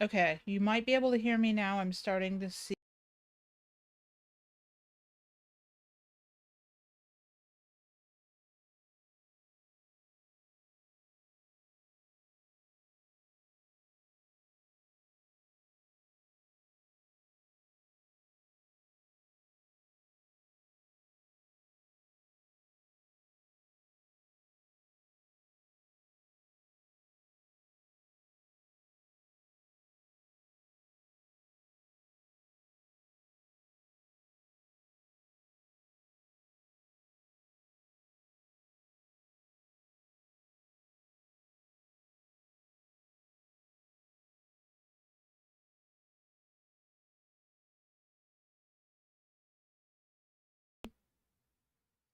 Okay, you might be able to hear me now. I'm starting to see.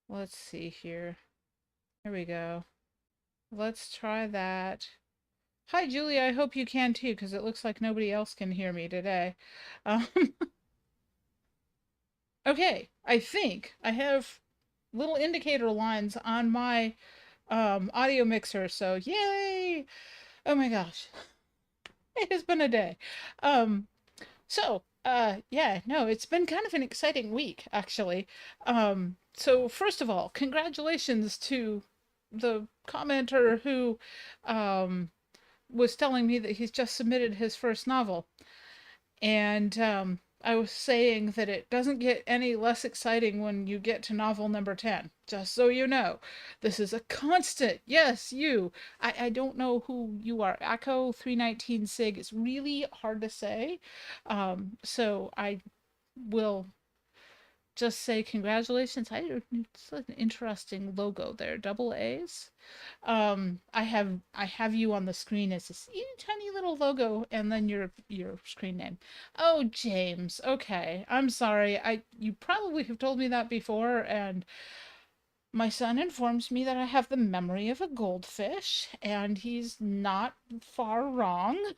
Let's see here. Here we go. Let's try that. Hi, Julie. I hope you can too, because it looks like nobody else can hear me today. Um, okay, I think I have little indicator lines on my audio mixer, so yay! Oh my gosh, it has been a day. Um, yeah, no, it's been kind of an exciting week, actually. So first of all, congratulations to the commenter who um, was telling me that he's just submitted his first novel. And I was saying that it doesn't get any less exciting when you get to novel number 10. Just so you know, this is a constant. Yes, you. I don't know who you are. Echo 319 SIG. It's really hard to say. So I will just say congratulations. It's an interesting logo there. Double A's. I have you on the screen as this tiny little logo and then your screen name. Oh, James. Okay. I'm sorry. I you probably have told me that before, and my son informs me that I have the memory of a goldfish, and he's not far wrong.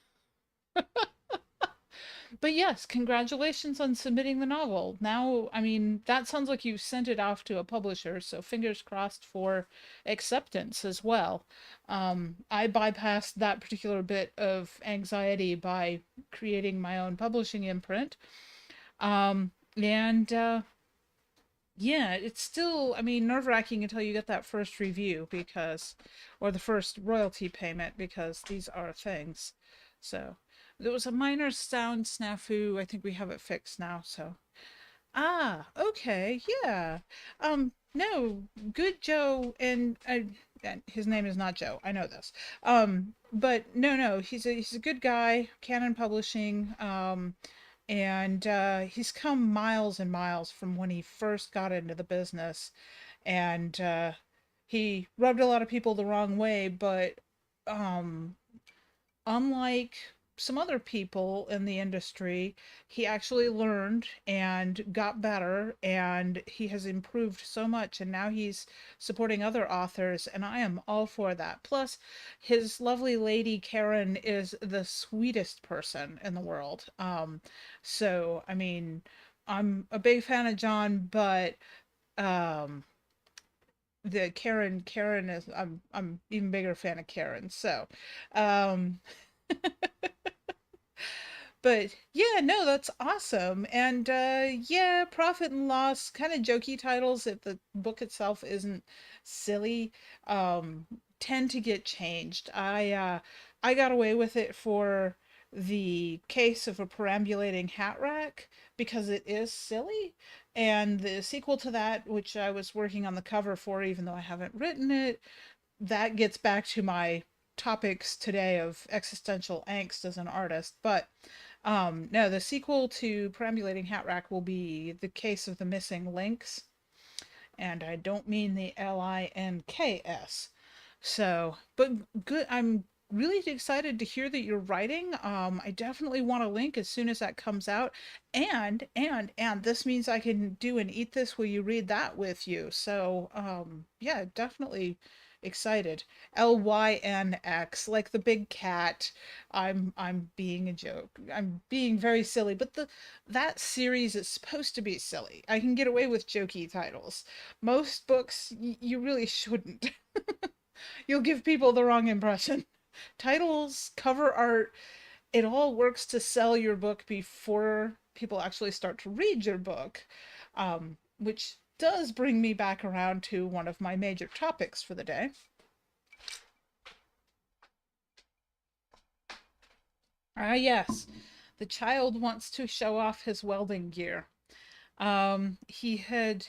But yes, congratulations on submitting the novel. Now, I mean, that sounds like you sent it off to a publisher, so fingers crossed for acceptance as well. I bypassed that particular bit of anxiety by creating my own publishing imprint. And yeah, it's still, I mean, nerve-wracking until you get that first review because, or the first royalty payment because these are things. So there was a minor sound snafu. I think we have it fixed now. So, okay, yeah. No, good Joe, and his name is not Joe. I know this. But no, he's a good guy. Canon Publishing. And he's come miles and miles from when he first got into the business, and he rubbed a lot of people the wrong way, but um, unlike some other people in the industry, he actually learned and got better, and he has improved so much, and now he's supporting other authors, and I am all for that. Plus, his lovely lady Karen is the sweetest person in the world. So I mean, I'm a big fan of John, but um the Karen is I'm even bigger fan of Karen. So um but yeah, no, that's awesome. And yeah, profit and loss, kind of jokey titles if the book itself isn't silly, um, tend to get changed. I got away with it for the case of a perambulating hat rack because it is silly. And the sequel to that, which I was working on the cover for, even though I haven't written it, that gets back to my topics today of existential angst as an artist. But no, the sequel to Perambulating Hat Rack will be The Case of the Missing Links, and I don't mean the Links. So, but good. I'm really excited to hear that you're writing. I definitely want a link as soon as that comes out, and this means I can do an eat this will you read that with you. So, yeah, definitely excited. Lynx, like the big cat. I'm being a joke. I'm being very silly, but the that series is supposed to be silly. I can get away with jokey titles. Most books you really shouldn't. You'll give people the wrong impression. Titles, cover art, it all works to sell your book before people actually start to read your book, which does bring me back around to one of my major topics for the day. Ah, yes, the child wants to show off his welding gear. He had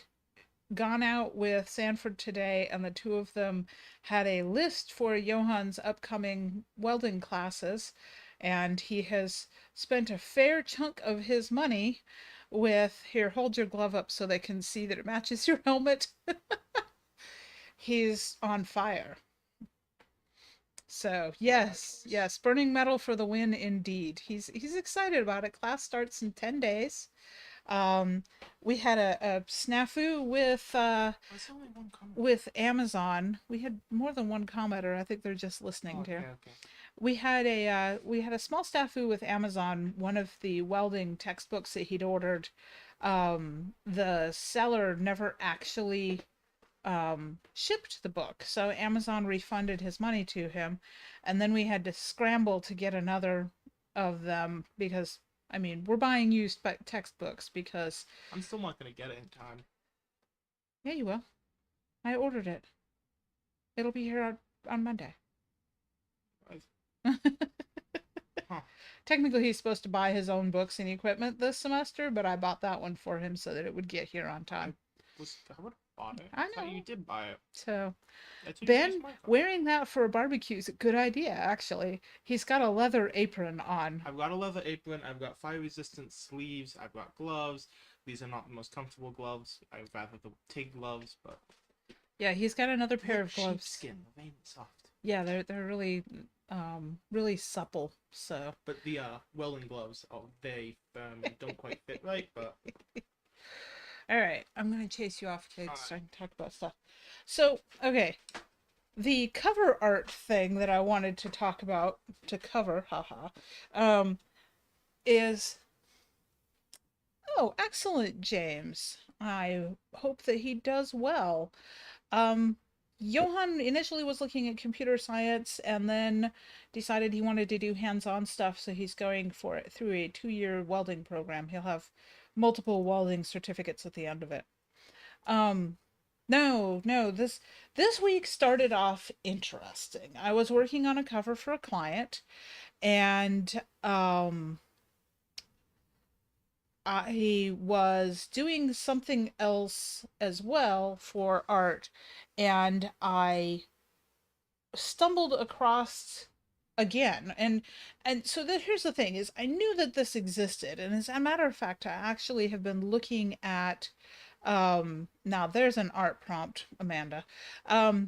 gone out with Sanford today, and the two of them had a list for Johan's upcoming welding classes, and he has spent a fair chunk of his money with, here, hold your glove up so they can see that it matches your helmet. He's on fire. So yes, yes, burning metal for the win indeed. He's excited about it. Class starts in 10 days. Um, we had a snafu with Amazon. We had more than one commenter. I think they're just listening to. Okay. We had a small snafu with Amazon. One of the welding textbooks that he'd ordered, the seller never actually shipped the book, so Amazon refunded his money to him, and then we had to scramble to get another of them because I mean we're buying used textbooks because I'm still not gonna get it in time. yeah, you will. I ordered it. It'll be here on Monday. Huh. Technically, he's supposed to buy his own books and equipment this semester, but I bought that one for him so that it would get here on time. I would have bought it. I I thought know. you did buy it. So, That's you Ben, wearing that for a barbecue is a good idea, actually. He's got a leather apron on. I've got a leather apron. I've got fire resistant sleeves. I've got gloves. These are not the most comfortable gloves. I'd rather the TIG gloves, but Yeah, he's got another pair of gloves. Sheepskin, they're very soft. Yeah, they're really really supple. So. But the welding gloves are very firm and don't quite fit right. But all right, I'm gonna chase you off, kids, so I right. can talk about stuff. So, okay, the cover art thing that I wanted to talk about to cover, haha, is oh, excellent, James. I hope that he does well. Um, Johann initially was looking at computer science and then decided he wanted to do hands-on stuff, so he's going for it through a 2-year welding program. He'll have multiple welding certificates at the end of it. Um, no, no, this week started off interesting. I was working on a cover for a client, and I was doing something else as well for art, and I stumbled across again. And so here's the thing is I knew that this existed, and as a matter of fact, I actually have been looking at now there's an art prompt, Amanda. As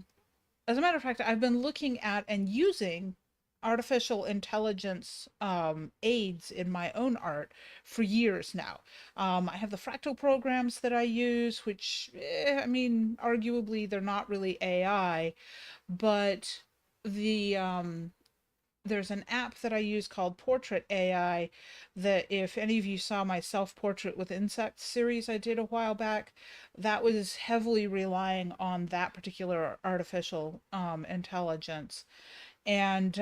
a matter of fact, I've been looking at and using artificial intelligence aids in my own art for years now. I have the fractal programs that I use, which, I mean, arguably they're not really AI, but the there's an app that I use called Portrait AI that if any of you saw my self-portrait with insects series I did a while back, that was heavily relying on that particular artificial intelligence. And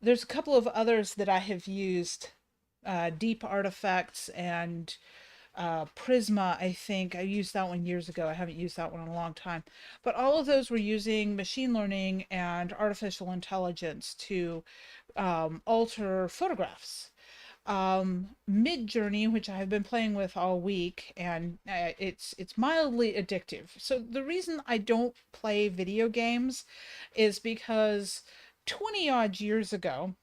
there's a couple of others that I have used, Deep Artifacts and Prisma, I think. I used that one years ago. I haven't used that one in a long time. But all of those were using machine learning and artificial intelligence to alter photographs. Mid-Journey, which I have been playing with all week, and it's mildly addictive. So the reason I don't play video games is because 20 odd years ago,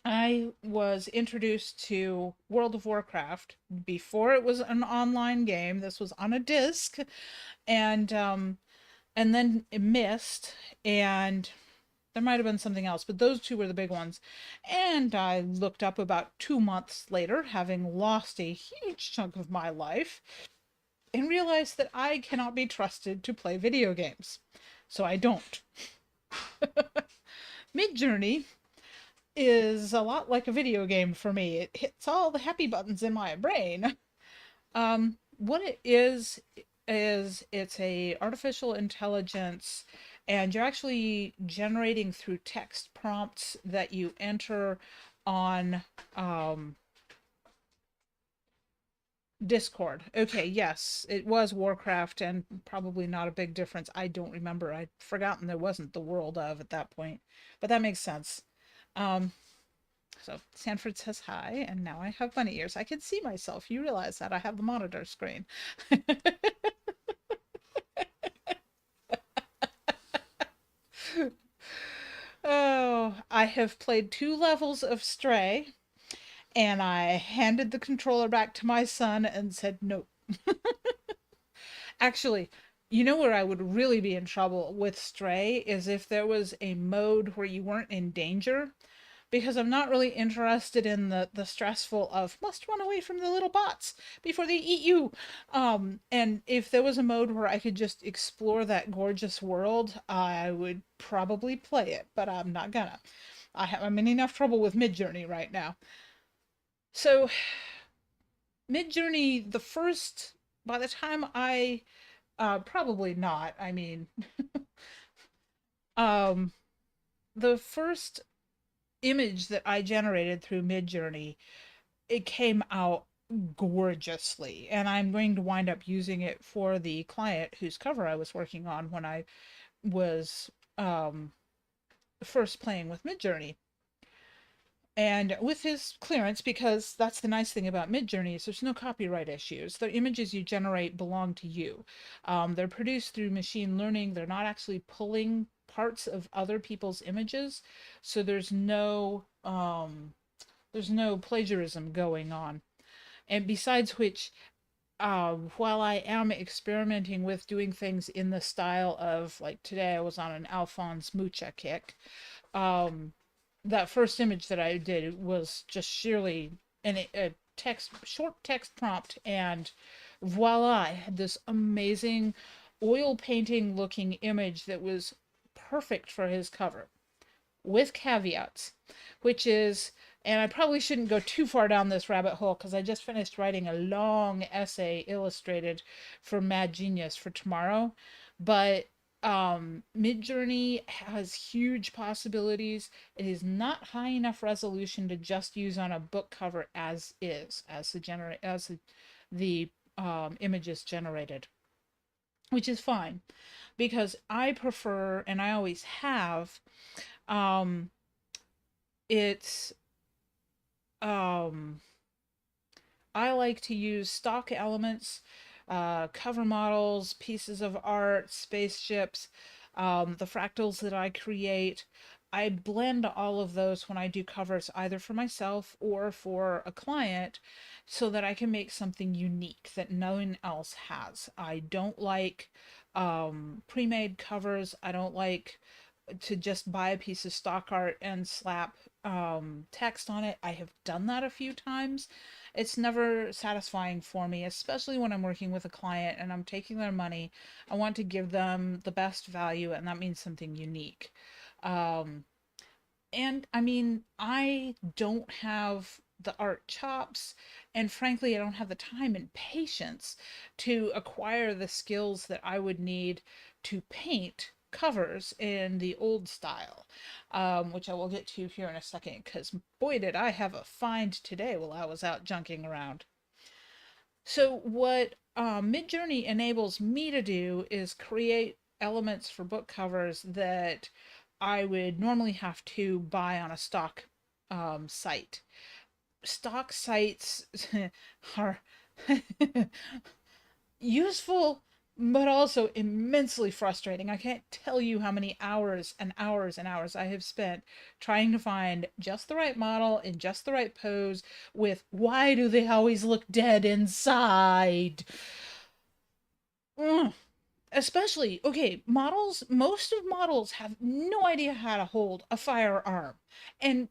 I was introduced to World of Warcraft before it was an online game. This was on a disc, and then it missed, and there might have been something else, but those two were the big ones. And I looked up about 2 months later, having lost a huge chunk of my life, and realized that I cannot be trusted to play video games. So I don't. Midjourney is a lot like a video game for me. It hits all the happy buttons in my brain. What it is it's a artificial intelligence and you're actually generating through text prompts that you enter on um, Discord. Okay, yes, it was Warcraft and probably not a big difference. I don't remember. I'd forgotten there wasn't the world of at that point, but that makes sense. Um, so Sanford says hi, and now I have bunny ears. I can see myself. You realize that I have the monitor screen. Oh, I have played 2 levels of Stray, and I handed the controller back to my son and said, "Nope." Actually, you know where I would really be in trouble with Stray is if there was a mode where you weren't in danger, because I'm not really interested in the stressful of must run away from the little bots before they eat you. And if there was a mode where I could just explore that gorgeous world, I would probably play it, but I'm not gonna. I'm in enough trouble with Midjourney right now. So Midjourney, the first by the time I probably not. I mean, um, the first image that I generated through Midjourney, it came out gorgeously, and I'm going to wind up using it for the client whose cover I was working on when I was um, first playing with Midjourney. And with his clearance, because that's the nice thing about Midjourney is there's no copyright issues. The images you generate belong to you. They're produced through machine learning. They're not actually pulling parts of other people's images, so there's no plagiarism going on. And besides which, while I am experimenting with doing things in the style of like today, I was on an Alphonse Mucha kick. Um, that first image that I did was just sheerly a text, short text prompt, and voila, I had this amazing oil painting looking image that was perfect for his cover with caveats, which is, and I probably shouldn't go too far down this rabbit hole because I just finished writing a long essay illustrated for Mad Genius for tomorrow. But Midjourney has huge possibilities. It is not high enough resolution to just use on a book cover as is, as the image is generated, which is fine because I prefer, and I always have, um, it's um I like to use stock elements, cover models, pieces of art, spaceships, the fractals that I create. I blend all of those when I do covers, either for myself or for a client, so that I can make something unique that no one else has. I don't like pre-made covers. I don't like to just buy a piece of stock art and slap text on it. I have done that a few times. It's never satisfying for me, especially when I'm working with a client and I'm taking their money. I want to give them the best value, and that means something unique. Um, and I mean, I don't have the art chops, and frankly, I don't have the time and patience to acquire the skills that I would need to paint covers in the old style, which I will get to here in a second, because boy, did I have a find today while I was out junking around. So, what Midjourney enables me to do is create elements for book covers that I would normally have to buy on a stock site. Stock sites are useful, but also immensely frustrating. I can't tell you how many hours and hours and hours I have spent trying to find just the right model in just the right pose with why do they always look dead inside? Mm. Especially, okay, most of models have no idea how to hold a firearm. And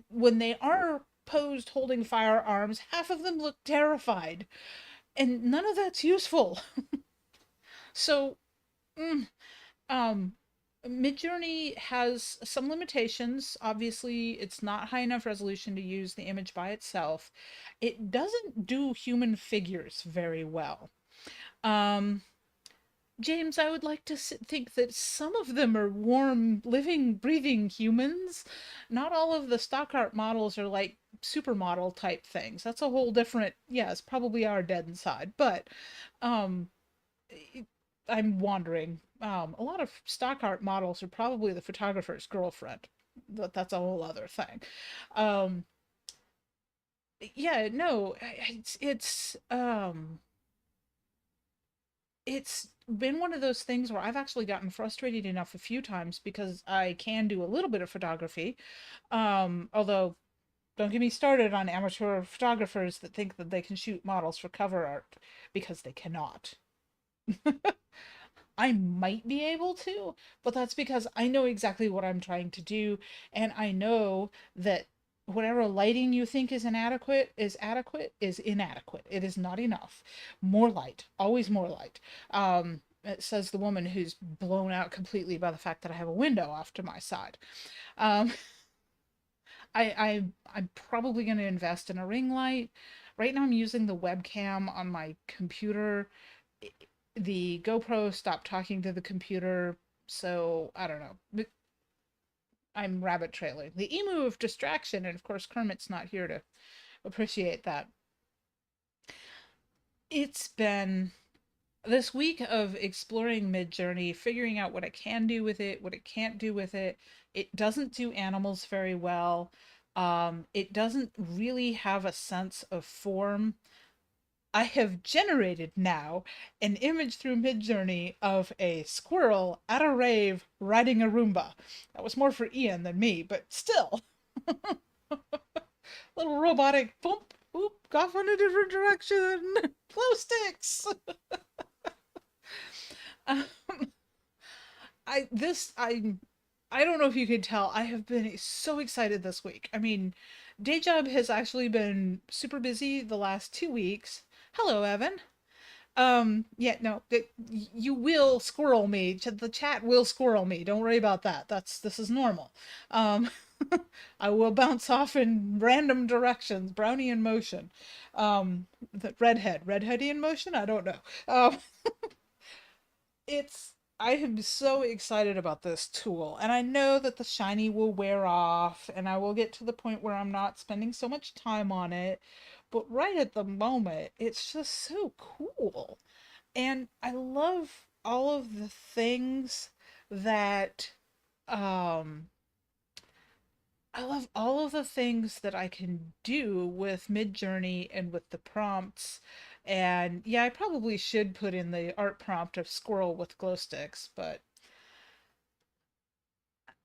when they are posed holding firearms, half of them look terrified. And none of that's useful. So, mm, um, Midjourney has some limitations. Obviously, it's not high enough resolution to use the image by itself. It doesn't do human figures very well. Um, James, I would like to think that some of them are warm, living, breathing humans. Not all of the stock art models are like supermodel type things. That's a whole different, yes, probably are dead inside. But um, i- I'm wondering. A lot of stock art models are probably the photographer's girlfriend. But that's a whole other thing. Um, yeah, no, it's been one of those things where I've actually gotten frustrated enough a few times because I can do a little bit of photography. Although don't get me started on amateur photographers that think that they can shoot models for cover art because they cannot. I might be able to, but that's because I know exactly what I'm trying to do, and I know that whatever lighting you think is inadequate. It is not enough. More light, always more light. It says the woman who's blown out completely by the fact that I have a window off to my side. Um, I'm probably going to invest in a ring light. Right now, I'm using the webcam on my computer. The GoPro stopped talking to the computer, so I don't know. I'm rabbit trailing. The emu of distraction, and of course, Kermit's not here to appreciate that. It's been this week of exploring Midjourney, figuring out what it can do with it, what it can't do with it. It doesn't do animals very well. It doesn't really have a sense of form. I have generated now an image through Midjourney of a squirrel at a rave riding a Roomba. That was more for Ian than me, but still, little robotic boop, boop, off in a different direction. Glow sticks. Um, I this I don't know if you could tell. I have been so excited this week. I mean, day job has actually been super busy the last 2 weeks. Hello, Evan. Yeah, no, you will squirrel me. The chat will squirrel me. Don't worry about that. This is normal. Um, I will bounce off in random directions. Brownie in motion. The redheady in motion. I don't know. Um, it's I am so excited about this tool, and I know that the shiny will wear off, and I will get to the point where I'm not spending so much time on it. But right at the moment, it's just so cool. And I love all of the things that um I love all of the things that I can do with Midjourney and with the prompts. And yeah, I probably should put in the art prompt of squirrel with glow sticks, but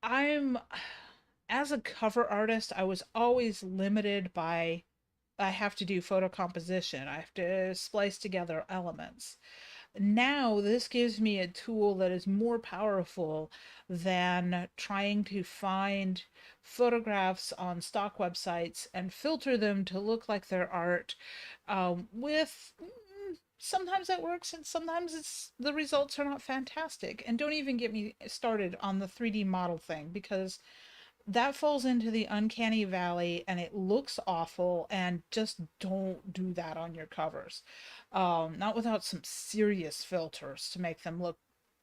I'm as a cover artist, I was always limited by I have to do photo composition. I have to splice together elements. Now this gives me a tool that is more powerful than trying to find photographs on stock websites and filter them to look like their art. With sometimes that works and sometimes the results are not fantastic. And don't even get me started on the 3D model thing because that falls into the uncanny valley and it looks awful, and just don't do that on your covers. Not without some serious filters to make them look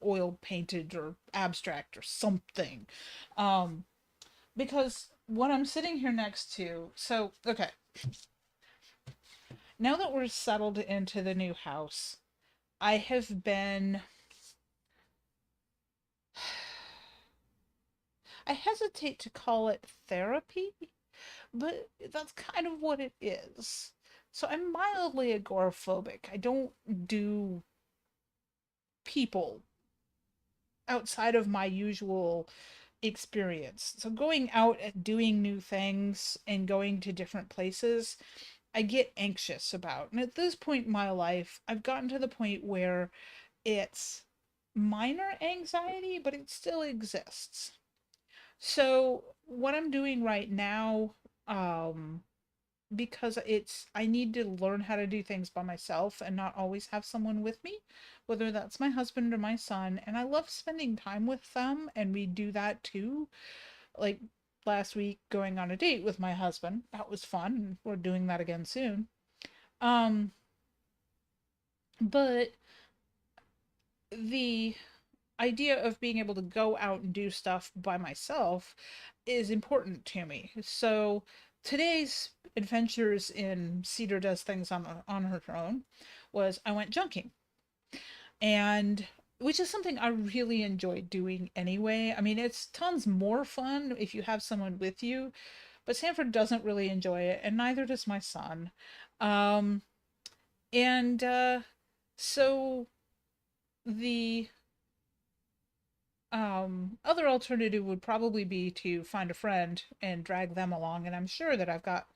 oil painted or abstract or something. um because what I'm sitting here next to, so okay, now that we're settled into the new house, I have been I hesitate to call it therapy, but that's kind of what it is. So I'm mildly agoraphobic. I don't do people outside of my usual experience. So going out and doing new things and going to different places, I get anxious about. And at this point in my life, I've gotten to the point where it's minor anxiety, but it still exists. So what I'm doing right now, um, because I need to learn how to do things by myself and not always have someone with me, whether that's my husband or my son. And I love spending time with them, and we do that too. Like last week, going on a date with my husband. That was fun, and we're doing that again soon. Um, but the idea of being able to go out and do stuff by myself is important to me. So today's adventures in Cedar Does Things on her own was I went junking, and which is something I really enjoy doing anyway. I mean, it's tons more fun if you have someone with you, but Sanford doesn't really enjoy it, and neither does my son. Um, and so the other alternative would probably be to find a friend and drag them along, and I'm sure that I've got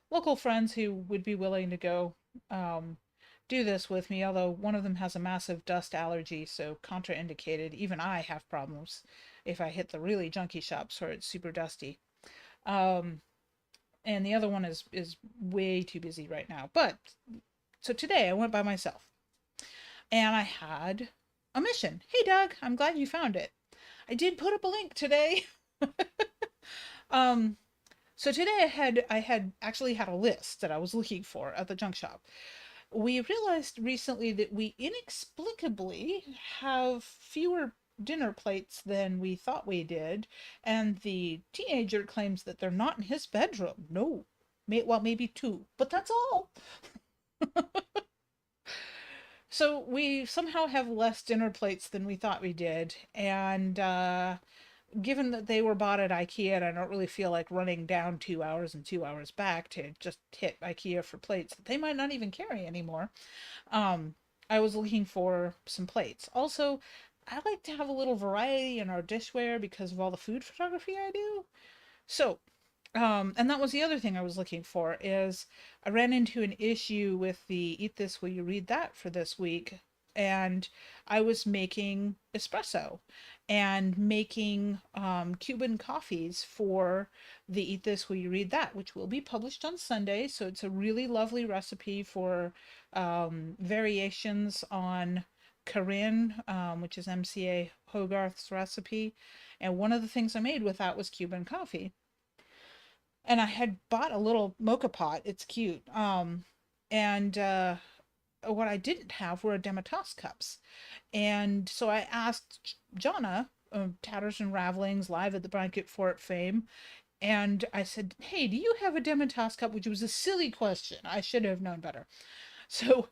local friends who would be willing to go um, do this with me, although one of them has a massive dust allergy, so contraindicated. Even I have problems if I hit the really junky shops where it's super dusty. Um, and the other one is way too busy right now. But so today I went by myself and I had a mission. Hey Doug, I'm glad you found it. I did put up a link today. um so today I had actually had a list that I was looking for at the junk shop. We realized recently that we inexplicably have fewer dinner plates than we thought we did, and the teenager claims that they're not in his bedroom. No. Well, maybe two, but that's all. So we somehow have less dinner plates than we thought we did, and given that they were bought at IKEA, and I don't really feel like running down 2 hours and 2 hours back to just hit IKEA for plates that they might not even carry anymore, um, I was looking for some plates. Also, I like to have a little variety in our dishware because of all the food photography I do. So, and that was the other thing I was looking for is I ran into an issue with the Eat This Will You Read That for this week, and I was making espresso and making Cuban coffees for the Eat This Will You Read That, which will be published on Sunday. So it's a really lovely recipe for variations on Corinne, which is MCA Hogarth's recipe. And one of the things I made with that was Cuban coffee, and I had bought a little mocha pot. It's cute. And what I didn't have were Demitasse cups. And so I asked Jonna, Tatters and Ravelings, live at the Blanket Fort fame, and I said, "Hey, do you have a Demitasse cup?" Which was a silly question. I should have known better. So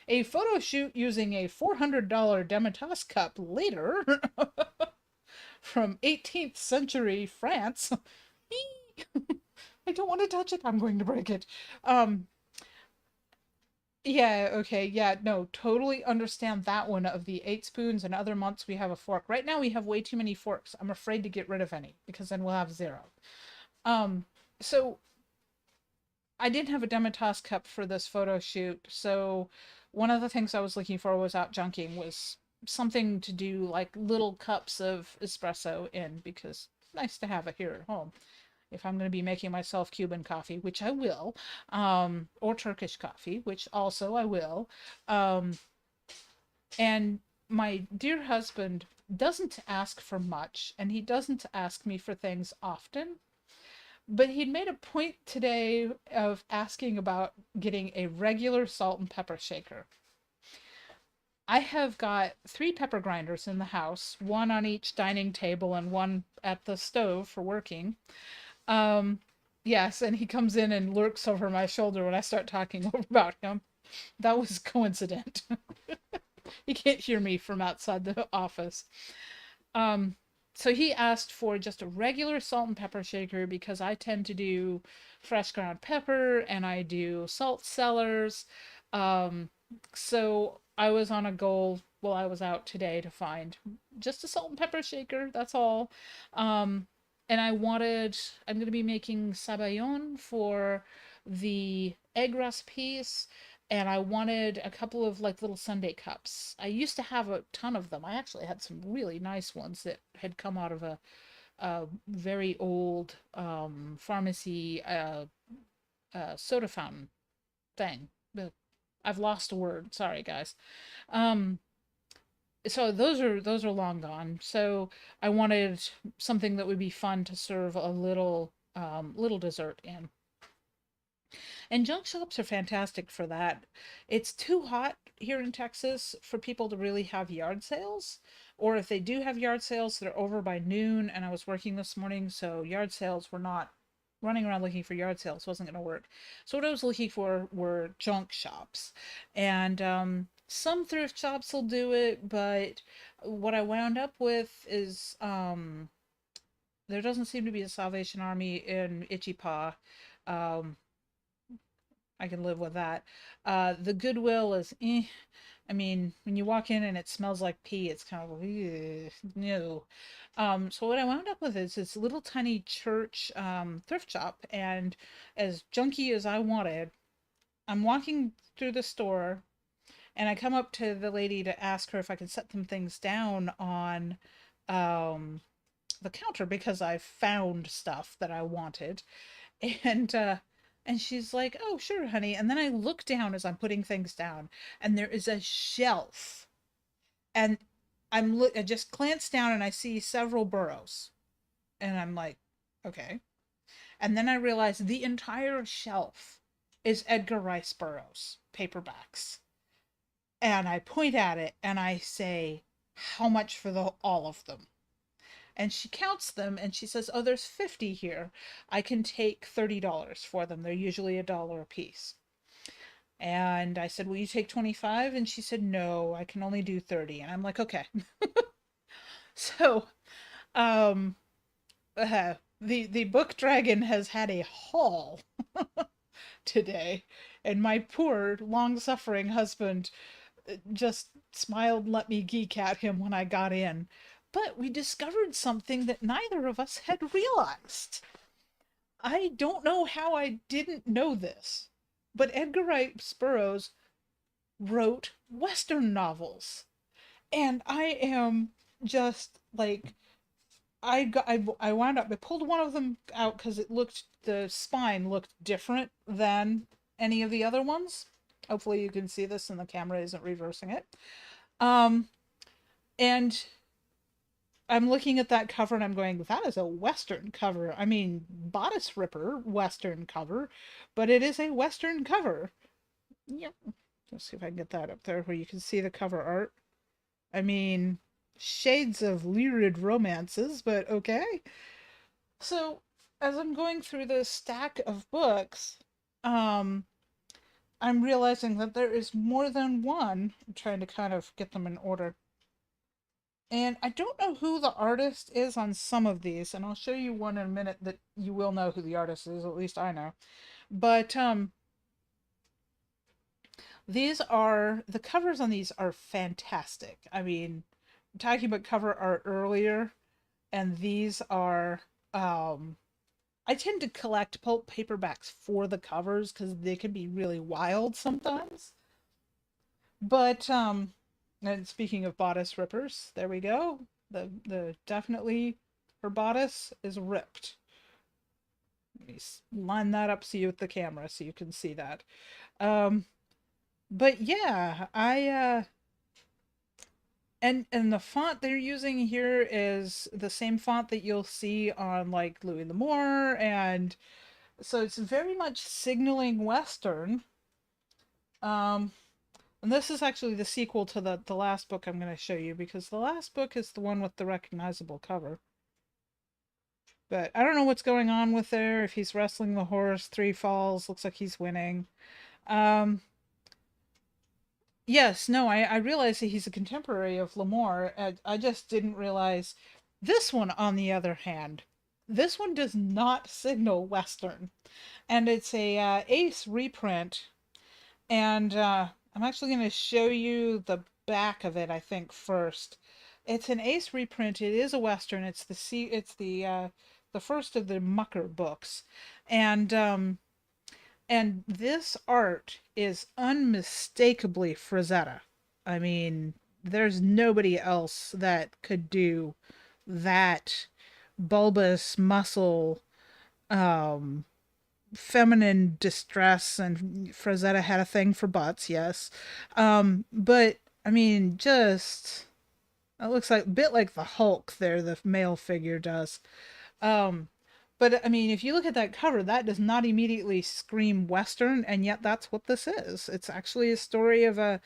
a photo shoot using a $400 Demitasse cup later from 18th century France. I don't want to touch it. I'm going to break it. Um, yeah, okay, yeah, no, totally understand that one of the 8 spoons, and other months we have a fork. Right now we have way too many forks. I'm afraid to get rid of any because then we'll have zero. Um, so I didn't have a Demitasse cup for this photo shoot, so one of the things I was looking for was out junking was something to do like little cups of espresso in because it's nice to have it here at home if I'm going to be making myself Cuban coffee, which I will, or Turkish coffee, which also I will. Um, and my dear husband doesn't ask for much, and he doesn't ask me for things often. But he'd made a point today of asking about getting a regular salt and pepper shaker. I have got 3 pepper grinders in the house, one on each dining table and one at the stove for working. Um, yes, and he comes in and lurks over my shoulder when I start talking about him. That was coincident. He can't hear me from outside the office. Um, so he asked for just a regular salt and pepper shaker because I tend to do fresh ground pepper and I do salt cellars. Um, so I was on a goal while I was out today to find just a salt and pepper shaker. That's all. Um, and I'm going to be making sabayon for the egg recipes, and I wanted a couple of like little Sunday cups. I used to have a ton of them. I actually had some really nice ones that had come out of a very old pharmacy soda fountain thing. I've lost a word. Sorry, guys. Um, so those are long gone. So I wanted something that would be fun to serve a little little dessert in. And junk shops are fantastic for that. It's too hot here in Texas for people to really have yard sales. Or if they do have yard sales, they're over by noon. And I was working this morning, so yard sales were not running around looking for yard sales wasn't going to work. So what I was looking for were junk shops. And some thrift shops will do it, but what I wound up with is there doesn't seem to be a Salvation Army in Itchy Paw. Um, I can live with that. The Goodwill is, I mean, when you walk in and it smells like pee, it's kind of like, no. So what I wound up with is this little tiny church thrift shop, and as junky as I wanted, I'm walking through the store, and I come up to the lady to ask her if I can set some things down on um, the counter because I found stuff that I wanted. And and she's like, "Oh, sure, honey." And then I look down as I'm putting things down, and there is a shelf. And I just glance down and I see several burros. And I'm like, "Okay." And then I realize the entire shelf is Edgar Rice Burroughs paperbacks. And I point at it and I say, "How much for the all of them?" And she counts them and she says, "Oh, there's 50 here. I can take $30 for them. They're usually $1 a piece." And I said, "Will you take 25?" And she said, "No, I can only do 30." And I'm like, "Okay." So, um, the book dragon has had a haul today, and my poor, long-suffering husband just smiled and let me geek at him when I got in. But we discovered something that neither of us had realized. I don't know how I didn't know this, but Edgar Rice Burroughs wrote Western novels. And I am just like, I wound up, I pulled one of them out because it looked, the spine looked different than any of the other ones. Hopefully you can see this and the camera isn't reversing it. Um, and I'm looking at that cover and I'm going, that is a Western cover. I mean, bodice ripper Western cover, but it is a Western cover. Yep. Let's see if I can get that up there where you can see the cover art. I mean, shades of lurid romances, but okay. So, as I'm going through this stack of books, um, I'm realizing that there is more than one. I'm trying to kind of get them in order. And I don't know who the artist is on some of these, and I'll show you one in a minute that you will know who the artist is, at least I know. But these are the covers on these are fantastic. I mean, talking about cover art earlier, and these are I tend to collect pulp paperbacks for the covers because they can be really wild sometimes. But and speaking of bodice rippers, there we go. The definitely her bodice is ripped. Let me line that up so you with the camera so you can see that. Um, but yeah, I and the font they're using here is the same font that you'll see on like Louis L'Amour, and so it's very much signaling Western. Um, and this is actually the sequel to the last book I'm going to show you because the last book is the one with the recognizable cover. But I don't know what's going on with there. If he's wrestling the horse, three falls, looks like he's winning. Um, yes, no, I realize that he's a contemporary of L'Amour. I just didn't realize this one, on the other hand, this one does not signal Western, and it's a Ace reprint. And I'm actually going to show you the back of it, I think, first. It's an Ace reprint. It is a Western. It's the first of the Mucker books. And this art is unmistakably Frazetta. I mean, there's nobody else that could do that bulbous muscle, um, feminine distress. And Frazetta had a thing for butts, yes. But I mean, just it looks like a bit like the Hulk there, the male figure does. Um, But I mean, if you look at that cover, that does not immediately scream Western, and yet that's what this is. It's actually a story of a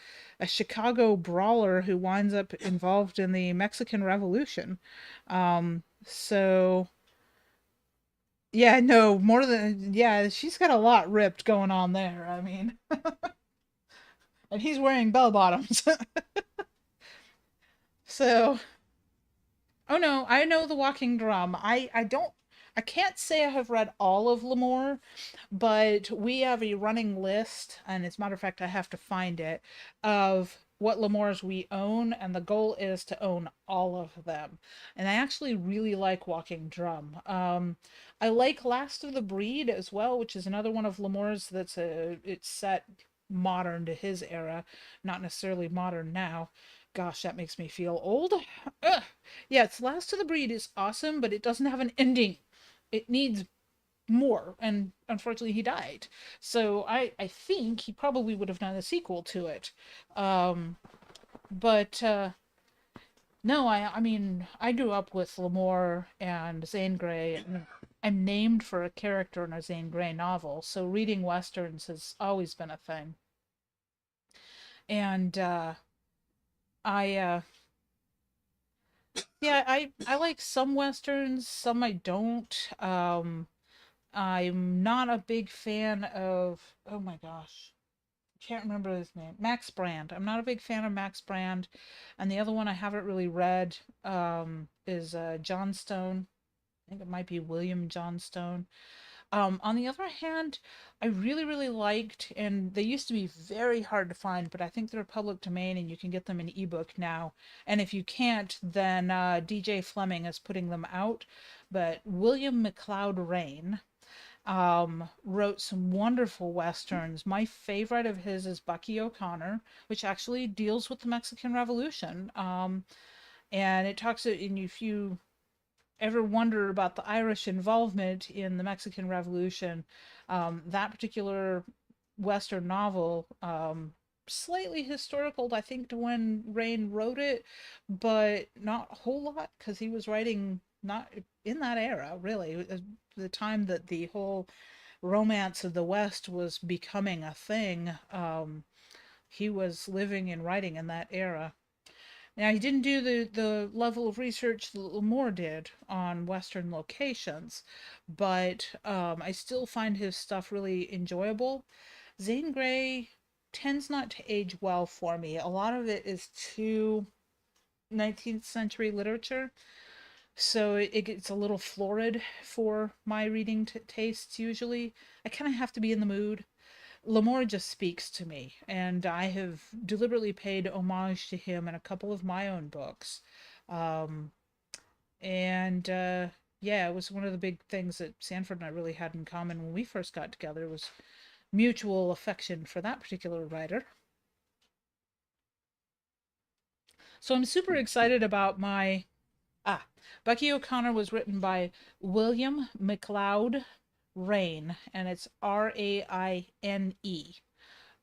Chicago brawler who winds up involved in the Mexican Revolution. So yeah, no, more than yeah, she's got a lot ripped going on there. I mean, and he's wearing bell bottoms. So oh no, I know The Walking Drum. I can't say I have read all of Lemore, but we have a running list, and as a matter of fact, I have to find it, of what Lemores we own, and the goal is to own all of them. And I actually really like Walking Drum. I like Last of the Breed as well, which is another one of Lemore's it's set modern to his era, not necessarily modern now. Gosh, that makes me feel old. Ugh. Yeah, it's Last of the Breed is awesome, but it doesn't have an ending. It needs more, and unfortunately he died. So I think he probably would have done a sequel to it. Um, but no, I mean I grew up with Lemore and Zane Grey. And I'm named for a character in a Zane Grey novel, so reading westerns has always been a thing. And I yeah, I like some westerns, some I don't. I'm not a big fan of, oh my gosh, can't remember his name. Max Brand. I'm not a big fan of Max Brand. And the other one I haven't really read is Johnstone. I think it might be William Johnstone. On the other hand, I really, really liked, and they used to be very hard to find, but I think they're public domain and you can get them in ebook now. And if you can't, then DJ Fleming is putting them out. But William McLeod Rain wrote some wonderful westerns. My favorite of his is Bucky O'Connor, which actually deals with the Mexican Revolution. And it talks, and if you ever wonder about the Irish involvement in the Mexican Revolution, that particular Western novel, slightly historical, I think, to when Rain wrote it, but not a whole lot because he was writing not in that era, really. The time that the whole romance of the West was becoming a thing. He was living and writing in that era. Now, he didn't do the level of research that Lamore did on Western locations, but I still find his stuff really enjoyable. Zane Grey tends not to age well for me. A lot of it is too 19th century literature, so it gets a little florid for my reading tastes usually. I kind of have to be in the mood. Lamore just speaks to me, and I have deliberately paid homage to him in a couple of my own books. Um, and yeah, it was one of the big things that Sanford and I really had in common when we first got together was mutual affection for that particular writer. So I'm super excited about my Bucky O'Connor was written by William McLeod Rain, and it's Raine.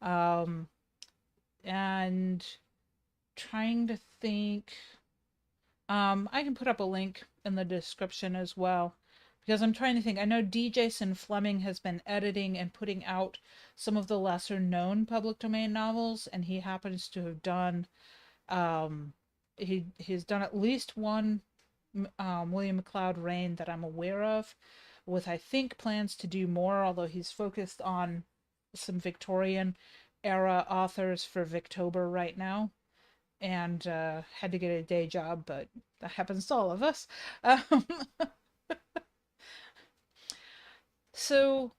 Um, and trying to think. I can put up a link in the description as well because I'm trying to think. I know D. Jason Fleming has been editing and putting out some of the lesser known public domain novels, and he happens to have done um he's done at least one William McLeod Rain that I'm aware of, with I think plans to do more, although he's focused on some Victorian era authors for Victober right now and had to get a day job, but that happens to all of us. Um, so,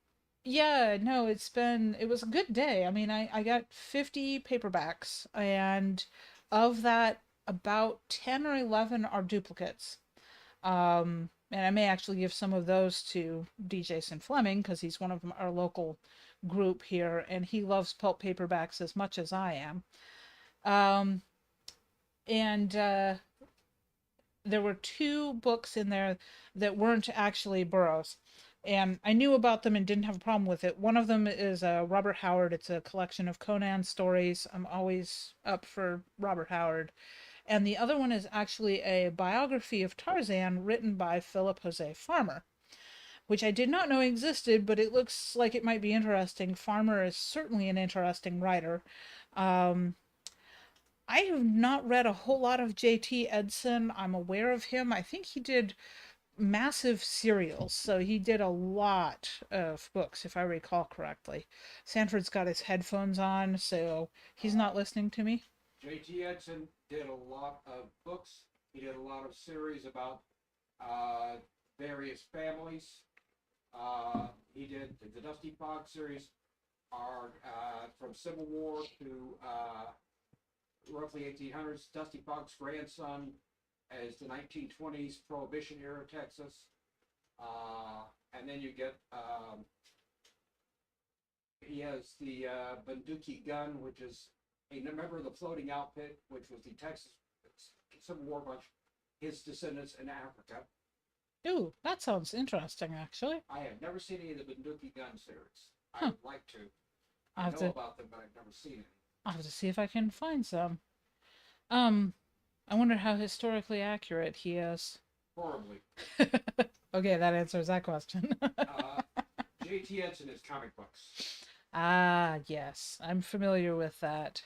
yeah, no, it was a good day. I mean, I got 50 paperbacks, and of that, about 10 or 11 are duplicates. And I may actually give some of those to D. Jason Fleming because he's one of our local group here, and he loves pulp paperbacks as much as I am. Um, and there were two books in there that weren't actually Burroughs. And I knew about them and didn't have a problem with it. One of them is Robert Howard. It's a collection of Conan stories. I'm always up for Robert Howard. And the other one is actually a biography of Tarzan written by Philip Jose Farmer. which I did not know existed, but it looks like it might be interesting. Farmer is certainly an interesting writer. Um, I have not read a whole lot of J.T. Edson. I'm aware of him. I think he did massive serials, so he did a lot of books, if I recall correctly. Sanford's got his headphones on, so he's Uh, not listening to me. J.T. Edson did a lot of books. He did a lot of series about various families. He did the Dusty Fogg series, are from Civil War to roughly 1800s. Dusty Fogg's grandson is the 1920s Prohibition era Texas. And then you get he has the Bunduki gun, which is a member of the floating outfit, which was the Texas Civil War bunch, his descendants in Africa. Ooh, that sounds interesting, actually. I have never seen any of the Bunduki gun series. I Huh. would like to. I I have know to about them, but I've never seen any. I have to see if I can find some. Um, I wonder how historically accurate he is. Horribly. Okay, that answers that question. Uh, J.T. Edson is comic books. Ah, yes, I'm familiar with that.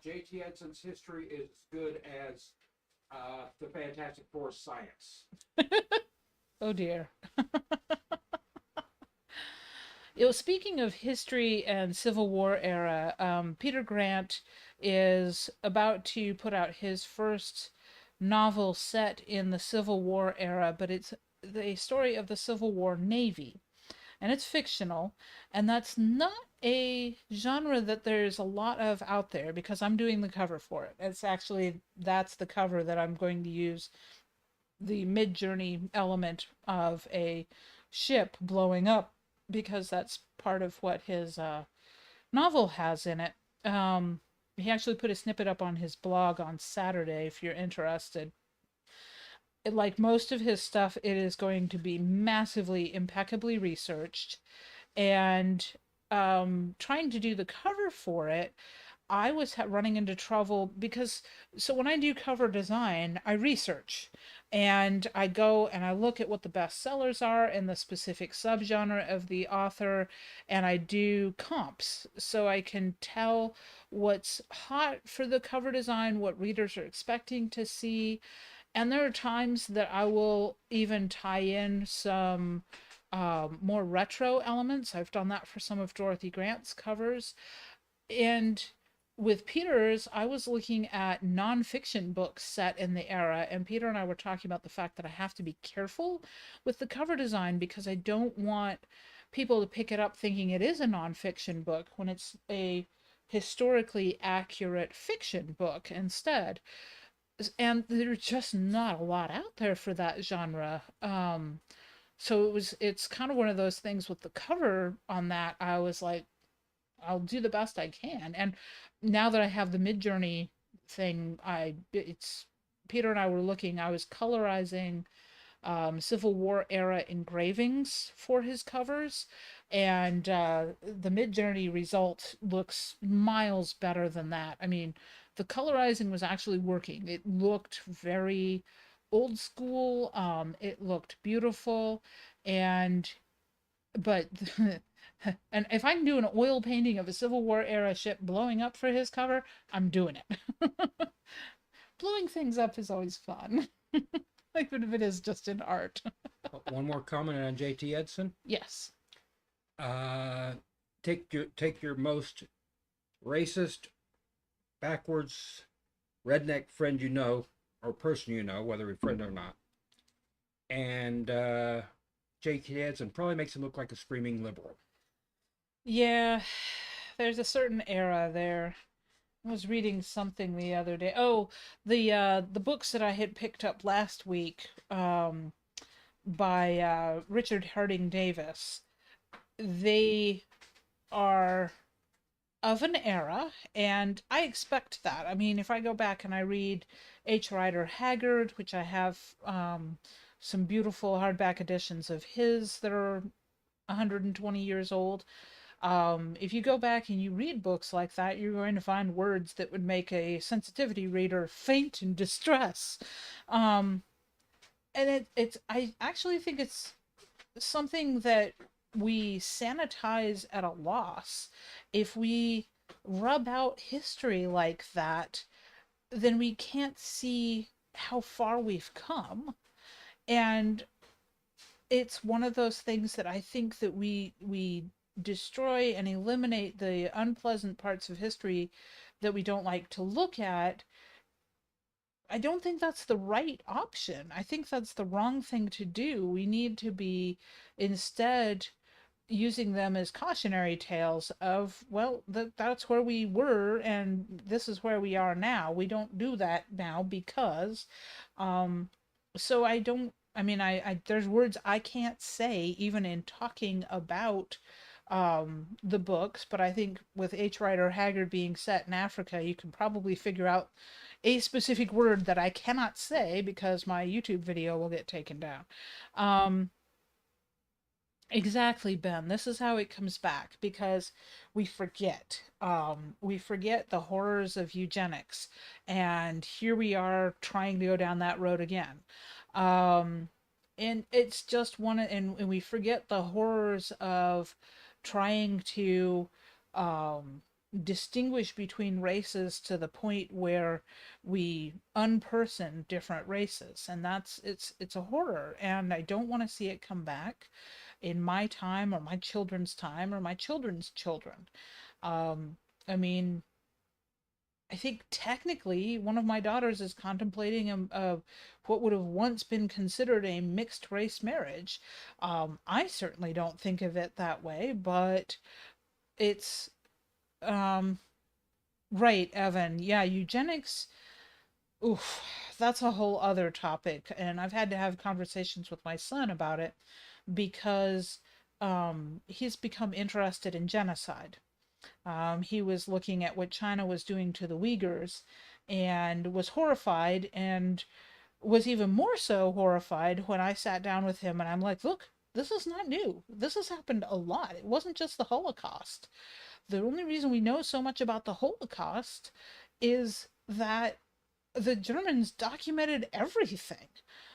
J.T. Edson's history is as good as the Fantastic Four science. Oh dear. Speaking of history and Civil War era, Peter Grant is about to put out his first novel set in the Civil War era, but it's the story of the Civil War Navy. And it's fictional, and that's not a genre that there's a lot of out there because I'm doing the cover for it. It's actually that's the cover that I'm going to use, the mid-journey element of a ship blowing up, because that's part of what his novel has in it. He actually put a snippet up on his blog on Saturday if you're interested. Like most of his stuff, it is going to be massively, impeccably researched. And trying to do the cover for it, I was running into trouble because so when I do cover design, I research and I go and I look at what the best sellers are in the specific subgenre of the author, and I do comps so I can tell what's hot for the cover design, what readers are expecting to see. And there are times that I will even tie in some more retro elements. I've done that for some of Dorothy Grant's covers. And with Peter's, I was looking at nonfiction books set in the era, and Peter and I were talking about the fact that I have to be careful with the cover design because I don't want people to pick it up thinking it is a nonfiction book when it's a historically accurate fiction book instead. And there's just not a lot out there for that genre. So it's kind of one of those things with the cover on that. I was like, I'll do the best I can. And now that I have the Midjourney thing, it's Peter and I were looking. I was colorizing Civil War era engravings for his covers, and the Midjourney result looks miles better than that. I mean, the colorizing was actually working. It looked very old school. It looked beautiful, and but and if I can do an oil painting of a Civil War era ship blowing up for his cover, I'm doing it. Blowing things up is always fun, even if it is just in art. One more comment on J.T. Edson. Yes. Uh, take your most racist, backwards, redneck friend you know, or person you know, whether a friend or not, and J.T. Edson probably makes him look like a screaming liberal. Yeah, there's a certain era there. I was reading something the other day. Oh, the books that I had picked up last week by Richard Harding Davis. They are of an era, and I expect that. I mean, if I go back and I read H. Rider Haggard, which I have some beautiful hardback editions of his that are 120 years old. If you go back and you read books like that, you're going to find words that would make a sensitivity reader faint in distress. Um, and I actually think it's something that we sanitize at a loss. If we rub out history like that, then we can't see how far we've come. And it's one of those things that I think that we destroy and eliminate the unpleasant parts of history that we don't like to look at. I don't think that's the right option. I think that's the wrong thing to do. We need to be instead using them as cautionary tales of, well, that's where we were and this is where we are now. We don't do that now because um so I don't, I mean, I there's words I can't say even in talking about the books, but I think with H. Rider Haggard being set in Africa, you can probably figure out a specific word that I cannot say because my YouTube video will get taken down. Um, Exactly, Ben. This is how it comes back because we forget. We forget the horrors of eugenics, and here we are trying to go down that road again. Um, and it's just and we forget the horrors of trying to um, distinguish between races to the point where we unperson different races, and it's a horror, and I don't want to see it come back in my time or my children's time or my children's children. Um, I mean, I think technically one of my daughters is contemplating what would have once been considered a mixed race marriage. I certainly don't think of it that way, but it's um, right, Evan. Yeah, eugenics. Oof, that's a whole other topic, and I've had to have conversations with my son about it because he's become interested in genocide. He was looking at what China was doing to the Uyghurs and was horrified, and was even more so horrified when I sat down with him and I'm like, look, this is not new. This has happened a lot. It wasn't just the Holocaust. The only reason we know so much about the Holocaust is that the Germans documented everything.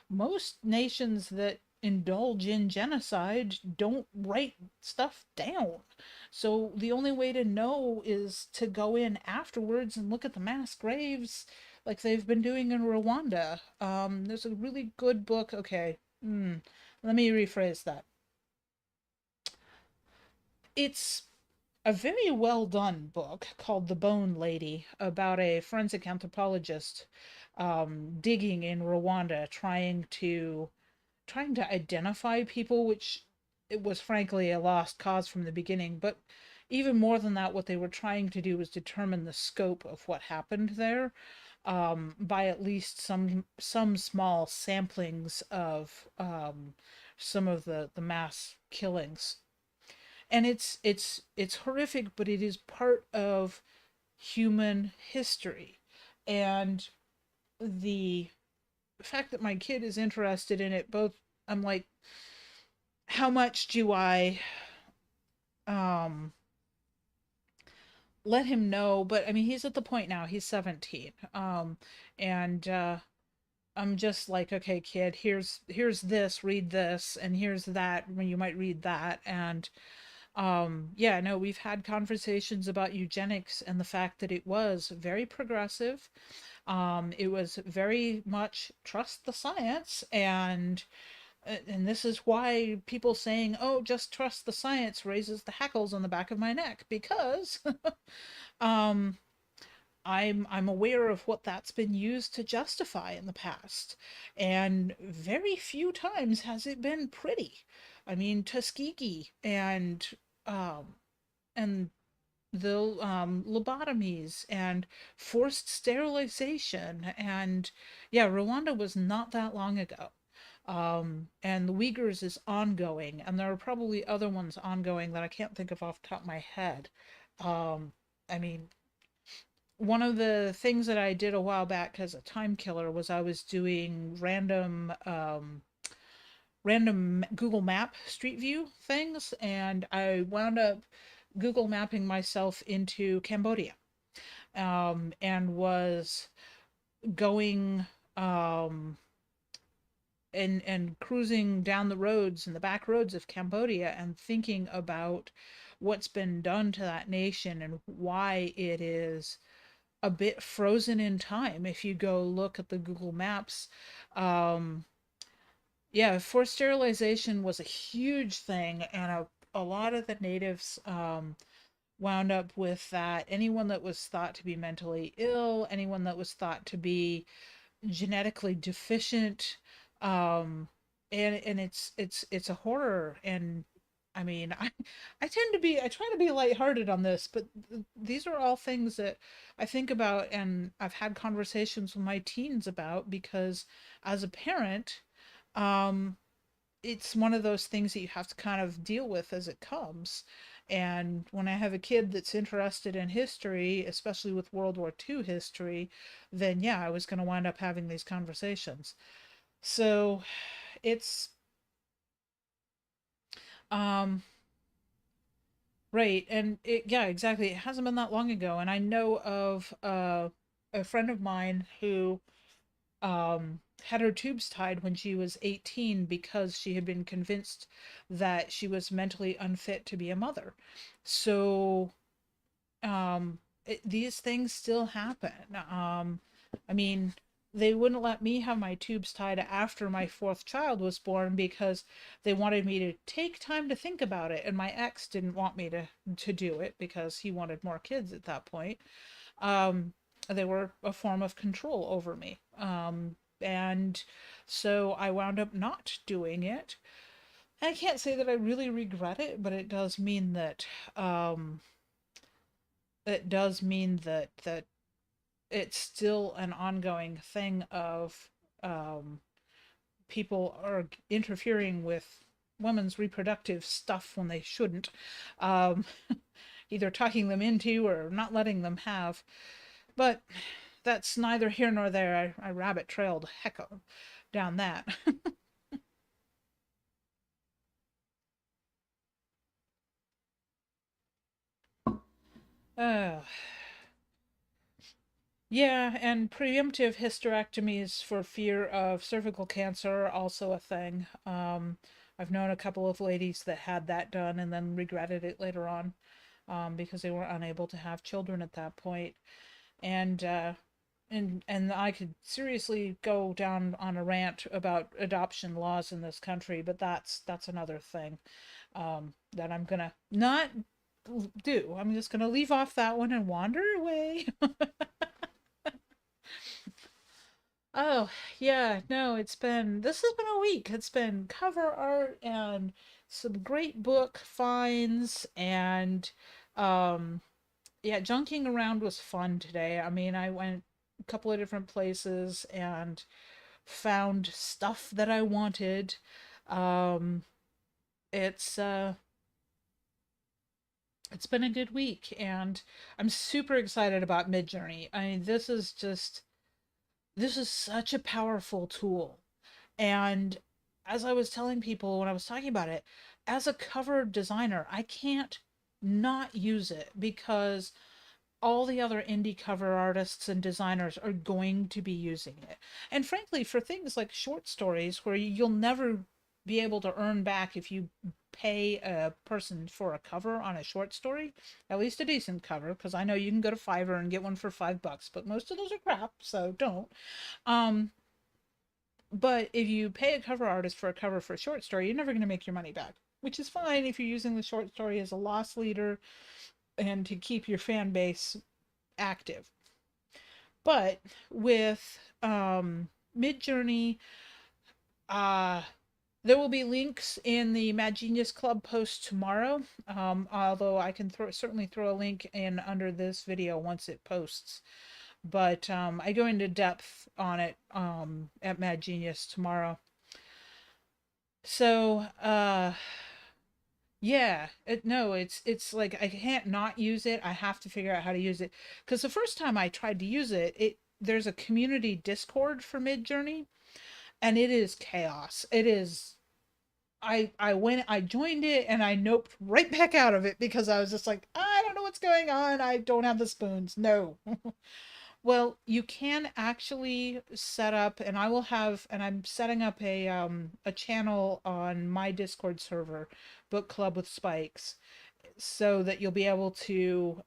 Most nations that indulge in genocide don't write stuff down. So the only way to know is to go in afterwards and look at the mass graves like they've been doing in Rwanda. There's a really good book. Okay, let me rephrase that. It's a very well done book called The Bone Lady about a forensic anthropologist digging in Rwanda, trying to identify people, which it was frankly a lost cause from the beginning. But even more than that, what they were trying to do was determine the scope of what happened there by at least some small samplings of some of the mass killings. And it's horrific, but it is part of human history. And the fact that my kid is interested in it, both, I'm like, how much do I um let him know? But I mean, he's at the point now, he's 17. And I'm just like, okay, kid, here's this, read this, and here's that, when you might read that. And yeah, no, we've had conversations about eugenics and the fact that it was very progressive. It was very much trust the science, and this is why people saying, "Oh, just trust the science," raises the hackles on the back of my neck because um I'm aware of what that's been used to justify in the past, and very few times has it been pretty. I mean, Tuskegee um and the lobotomies and forced sterilization, and yeah, Rwanda was not that long ago. And the Uyghurs is ongoing, and there are probably other ones ongoing that I can't think of off the top of my head. I mean, one of the things that I did a while back as a time killer was I was doing random Google Map Street View things, and I wound up Google mapping myself into Cambodia, and was going and cruising down the roads and the back roads of Cambodia and thinking about what's been done to that nation and why it is a bit frozen in time. If you go look at the Google Maps, um, yeah, forced sterilization was a huge thing, and a lot of the natives wound up with that. Anyone that was thought to be mentally ill, anyone that was thought to be genetically deficient, and it's a horror. And I mean, I try to be lighthearted on this, but these are all things that I think about and I've had conversations with my teens about, because as a parent, um it's one of those things that you have to kind of deal with as it comes. And when I have a kid that's interested in history, especially with World War II history, then yeah, I was going to wind up having these conversations. So it's um right. And it, yeah, exactly, it hasn't been that long ago, and I know of a friend of mine who had her tubes tied when she was 18 because she had been convinced that she was mentally unfit to be a mother. So, these things still happen. I mean, they wouldn't let me have my tubes tied after my fourth child was born because they wanted me to take time to think about it, and my ex didn't want me to do it because he wanted more kids at that point. um, they were a form of control over me. And so I wound up not doing it. And I can't say that I really regret it, but um, it does mean that it's still an ongoing thing of um, people are interfering with women's reproductive stuff when they shouldn't, um, either talking them into or not letting them have. But that's neither here nor there. I rabbit trailed heck down that. uh, yeah, and preemptive hysterectomies for fear of cervical cancer are also a thing. I've known a couple of ladies that had that done and then regretted it later on, because they were unable to have children at that point. And and I could seriously go down on a rant about adoption laws in this country, but that's another thing, that I'm gonna not do. I'm just gonna leave off that one and wander away. Oh, yeah, no, this has been a week. It's been cover art and some great book finds, and um yeah, junking around was fun today. I mean, I went a couple of different places and found stuff that I wanted. Um, it's it's been a good week, and I'm super excited about Midjourney. I mean, this is such a powerful tool. And as I was telling people when I was talking about it, as a cover designer, I can't not use it because all the other indie cover artists and designers are going to be using it. And frankly, for things like short stories where you'll never be able to earn back if you pay a person for a cover on a short story, at least a decent cover, because I know you can go to Fiverr and get one for $5, but most of those are crap, so don't. Um, but if you pay a cover artist for a cover for a short story, you're never going to make your money back, which is fine if you're using the short story as a loss leader and to keep your fan base active. But with Midjourney, uh, there will be links in the Mad Genius Club post tomorrow. Although I can certainly throw a link in under this video once it posts. But I go into depth on it at Mad Genius tomorrow. So yeah, no, it's like I can't not use it. I have to figure out how to use it, because the first time I tried to use it, there's a community Discord for Midjourney, and it is chaos. It is. I joined it and I noped right back out of it because I was just like, I don't know what's going on. I don't have the spoons. No. Well, you can actually set up, and I will have, and I'm setting up a channel on my Discord server, Book Club with Spikes, so that you'll be able to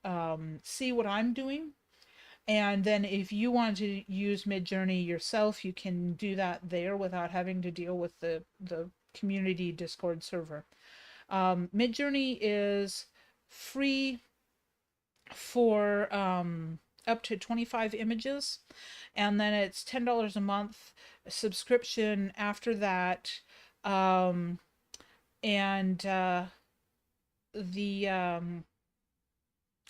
see what I'm doing. And then if you want to use Midjourney yourself, you can do that there without having to deal with the community Discord server. Midjourney is free for up to 25 images, and then it's $10 a month subscription after that. Um, and the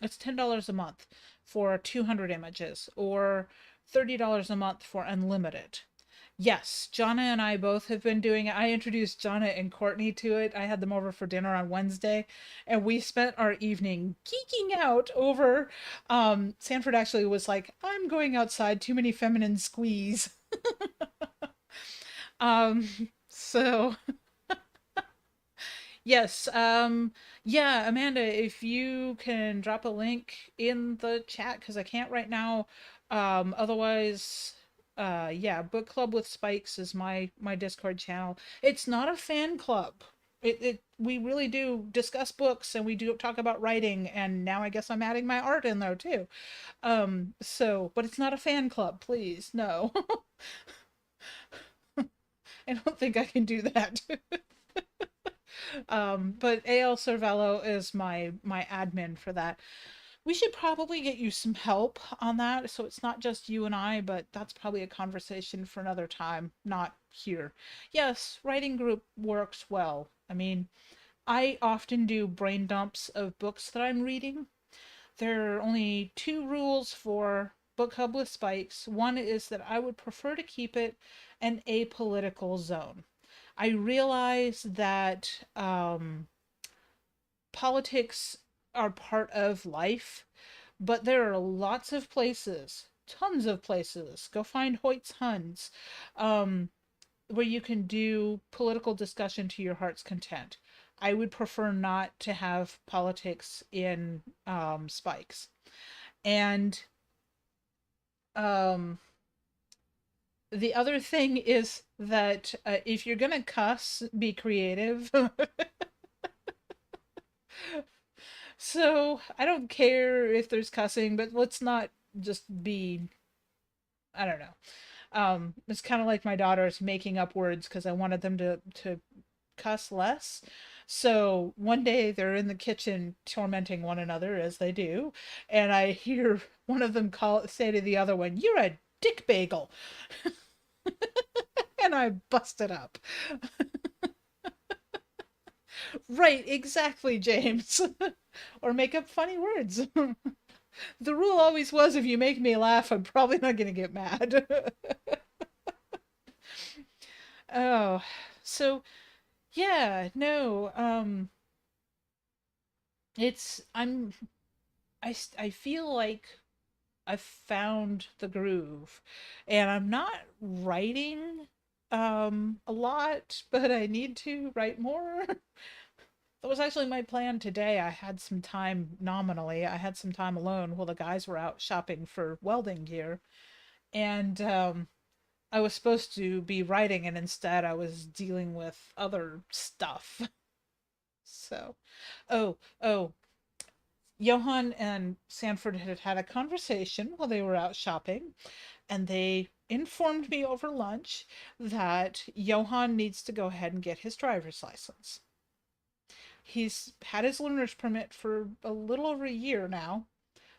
It's $10 a month for 200 images, or $30 a month for unlimited. Yes, Jonna and I both have been doing it. I introduced Jonna and Courtney to it. I had them over for dinner on Wednesday, and we spent our evening geeking out over. Sanford actually was like, "I'm going outside. Too many feminine squeeze." Um, so yes, yeah, Amanda, if you can drop a link in the chat, because I can't right now. Otherwise, yeah, Book Club with Spikes is my Discord channel. It's not a fan club. We really do discuss books, and we do talk about writing, and now I guess I'm adding my art in there too. So, but it's not a fan club, please. No. I don't think I can do that. But AL Cervello is my admin for that. We should probably get you some help on that, so it's not just you and I, but that's probably a conversation for another time, not here. Yes, writing group works well. I mean, I often do brain dumps of books that I'm reading. There are only two rules for Book Hub with Spikes. One is that I would prefer to keep it an apolitical zone. I realize that politics are part of life, but there are lots of places, tons of places. Go find Hoyt's Huns, um, where you can do political discussion to your heart's content. I would prefer not to have politics in Spikes. And um, the other thing is that if you're gonna cuss, be creative. So I don't care if there's cussing, but let's not just be, I don't know. It's kind of like my daughters making up words because I wanted them to cuss less. So one day they're in the kitchen tormenting one another as they do, and I hear one of them say to the other one, "You're a dick bagel," and I busted up. Right, exactly, James. Or make up funny words. The rule always was if you make me laugh, I'm probably not going to get mad. Oh, so yeah, no, it's I feel like I've found the groove, and I'm not writing a lot, but I need to write more. That was actually my plan today. I had some time nominally. I had some time alone while the guys were out shopping for welding gear. And I was supposed to be writing, and instead I was dealing with other stuff. So, oh, Johan and Sanford had had a conversation while they were out shopping, and they informed me over lunch that Johan needs to go ahead and get his driver's license. He's had his learner's permit for a little over a year now.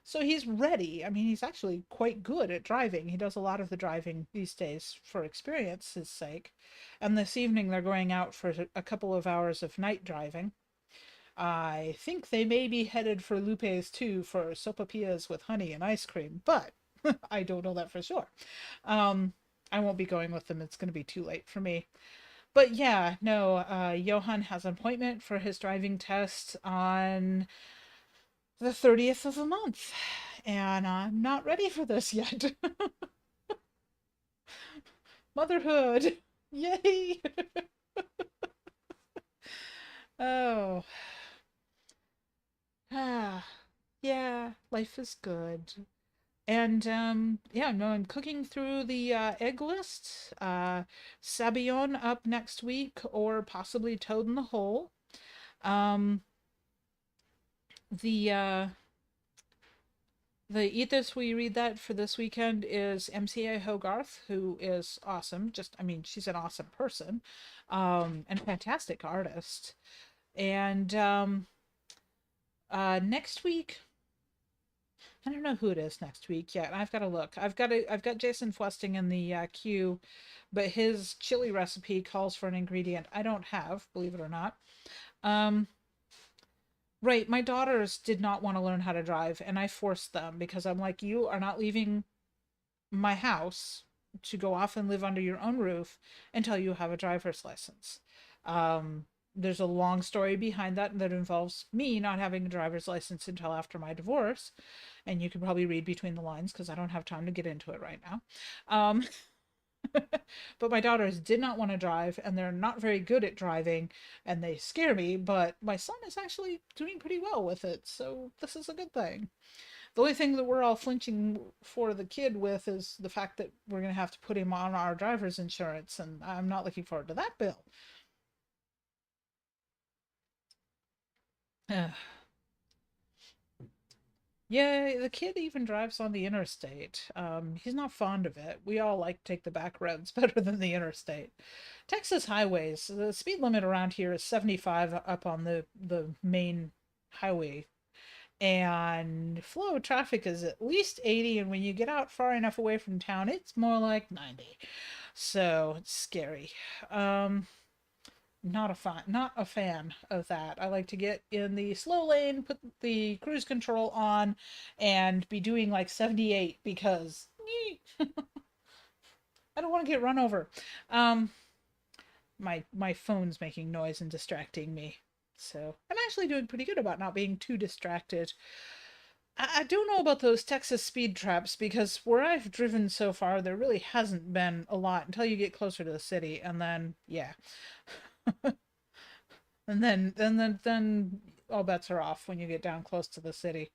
So he's ready. I mean, he's actually quite good at driving. He does a lot of the driving these days for experience's sake. And this evening they're going out for a couple of hours of night driving. I think they may be headed for Lupe's too for sopapillas with honey and ice cream, but I don't know that for sure. Um, I won't be going with them. It's going to be too late for me. But yeah, no, Johan has an appointment for his driving test on the 30th of the month. And I'm not ready for this yet. Motherhood. Yay. Oh. Ah. Yeah, life is good. And yeah, no, I'm cooking through the egg list. Sabayon up next week, or possibly Toad in the Hole. Um, the the Eat This We Read That for this weekend is MCA Hogarth, who is awesome. Just, I mean, she's an awesome person, and a fantastic artist. And next week, I don't know who it is next week yet. I've got to look. I've got Jason Fwesting in the queue, but his chili recipe calls for an ingredient I don't have, believe it or not. Um, right, my daughters did not want to learn how to drive, and I forced them because I'm like, you are not leaving my house to go off and live under your own roof until you have a driver's license. There's a long story behind that that involves me not having a driver's license until after my divorce, and you can probably read between the lines because I don't have time to get into it right now. Um, but my daughters did not want to drive, and they're not very good at driving, and they scare me. But my son is actually doing pretty well with it, so this is a good thing. The only thing that we're all flinching for the kid with is the fact that we're going to have to put him on our driver's insurance, and I'm not looking forward to that bill. Yeah, the kid even drives on the interstate. He's not fond of it. We all like to take the back roads better than the interstate. Texas highways, the speed limit around here is 75 up on the main highway, and flow of traffic is at least 80, and when you get out far enough away from town it's more like 90, so it's scary. Not a fan of that. I like to get in the slow lane, put the cruise control on, and be doing like 78 because I don't want to get run over. um my phone's making noise and distracting me, so I'm actually doing pretty good about not being too distracted. I don't know about those Texas speed traps because where I've driven so far, there really hasn't been a lot until you get closer to the city, and then yeah, and then all bets are off when you get down close to the city.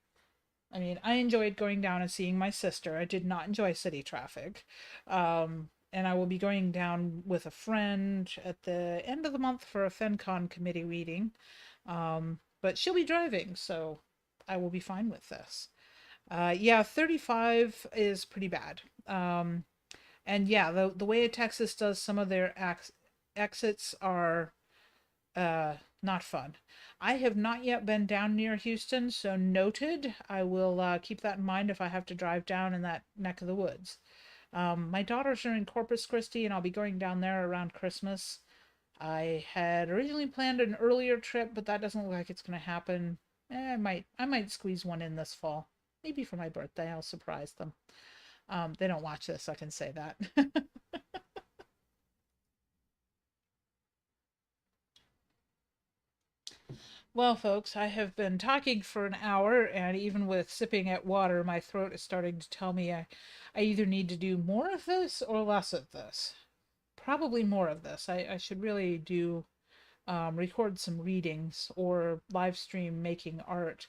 I mean, I enjoyed going down and seeing my sister. I did not enjoy city traffic. And I will be going down with a friend at the end of the month for a FenCon committee meeting. But she'll be driving, so I will be fine with this. Yeah, 35 is pretty bad. And yeah, the way Texas does some of their exits are not fun. I have not yet been down near Houston, so noted. I will keep that in mind if I have to drive down in that neck of the woods. My daughters are in Corpus Christi, and I'll be going down there around Christmas. I had originally planned an earlier trip, but that doesn't look like it's going to happen. I might squeeze one in this fall. Maybe for my birthday, I'll surprise them. They don't watch this, I can say that. Well, folks, I have been talking for an hour, and even with sipping at water, my throat is starting to tell me I either need to do more of this or less of this. Probably more of this. I should really do record some readings or live stream making art.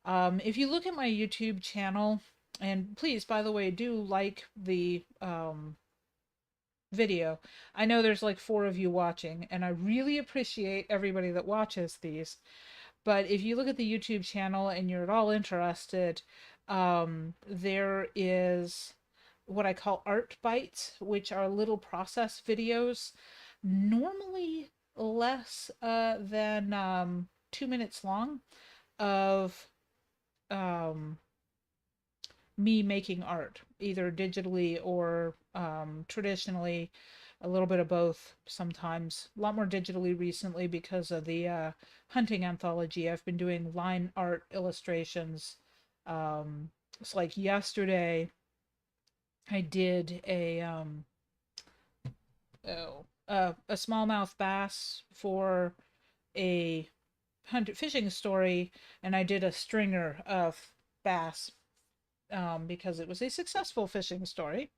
If you look at my YouTube channel, and please, by the way, do like the video. I know there's like four of you watching, and I really appreciate everybody that watches these. But if you look at the YouTube channel and you're at all interested, there is what I call art bites, which are little process videos, normally less than 2 minutes long, of um, me making art, either digitally or traditionally, a little bit of both sometimes. A lot more digitally recently because of the hunting anthology. I've been doing line art illustrations. It's like yesterday I did a smallmouth bass for a hunt fishing story, and I did a stringer of bass because it was a successful fishing story.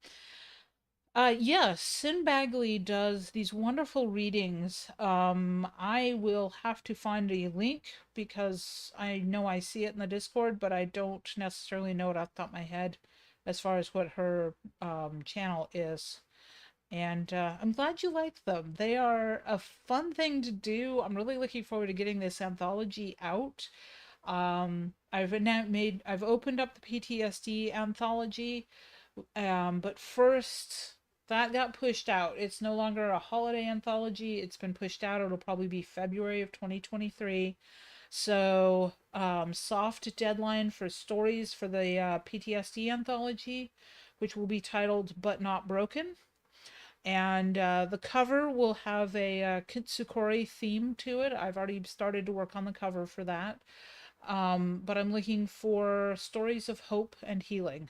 Yes, Sin Bagley does these wonderful readings. I will have to find a link because I know I see it in the Discord, but I don't necessarily know it off the top of my head as far as what her channel is. And I'm glad you like them. They are a fun thing to do. I'm really looking forward to getting this anthology out. I've opened up the PTSD anthology, but first that got pushed out. It's no longer a holiday anthology. It's been pushed out. It'll probably be February of 2023. So, soft deadline for stories for the PTSD anthology, which will be titled But Not Broken. And the cover will have a Kitsukori theme to it. I've already started to work on the cover for that. But I'm looking for stories of hope and healing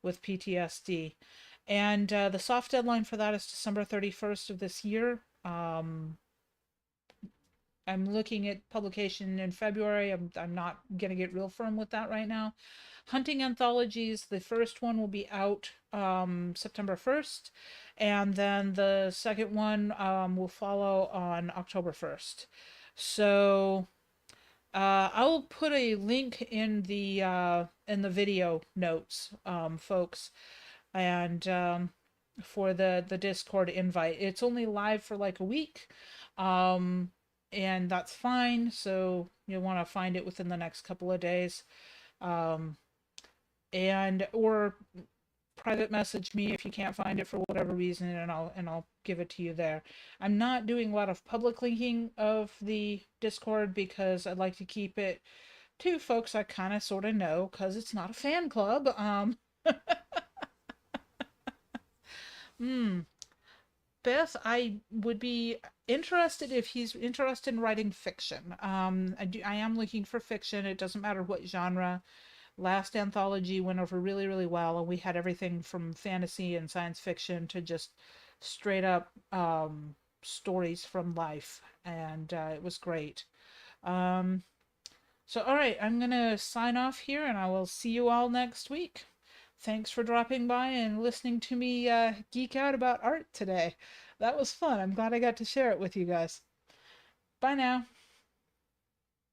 with PTSD. And the soft deadline for that is December 31st of this year. I'm looking at publication in February. I'm not going to get real firm with that right now. Hunting anthologies, the first one will be out September 1st, and then the second one will follow on October 1st. So I will put a link in the video notes, folks, and for the Discord invite. It's only live for like a week, um, and that's fine. So you'll want to find it within the next couple of days, um, and or private message me if you can't find it for whatever reason, and I'll give it to you there. I'm not doing a lot of public linking of the Discord because I'd like to keep it to folks I kind of sort of know because it's not a fan club. Hmm. Beth, I would be interested if he's interested in writing fiction. I am looking for fiction. It doesn't matter what genre. Last anthology went over really, really well, and we had everything from fantasy and science fiction to just straight up stories from life, and it was great. Um, so, all right, I'm gonna sign off here, and I will see you all next week. Thanks for dropping by and listening to me geek out about art today. That was fun. I'm glad I got to share it with you guys. Bye now.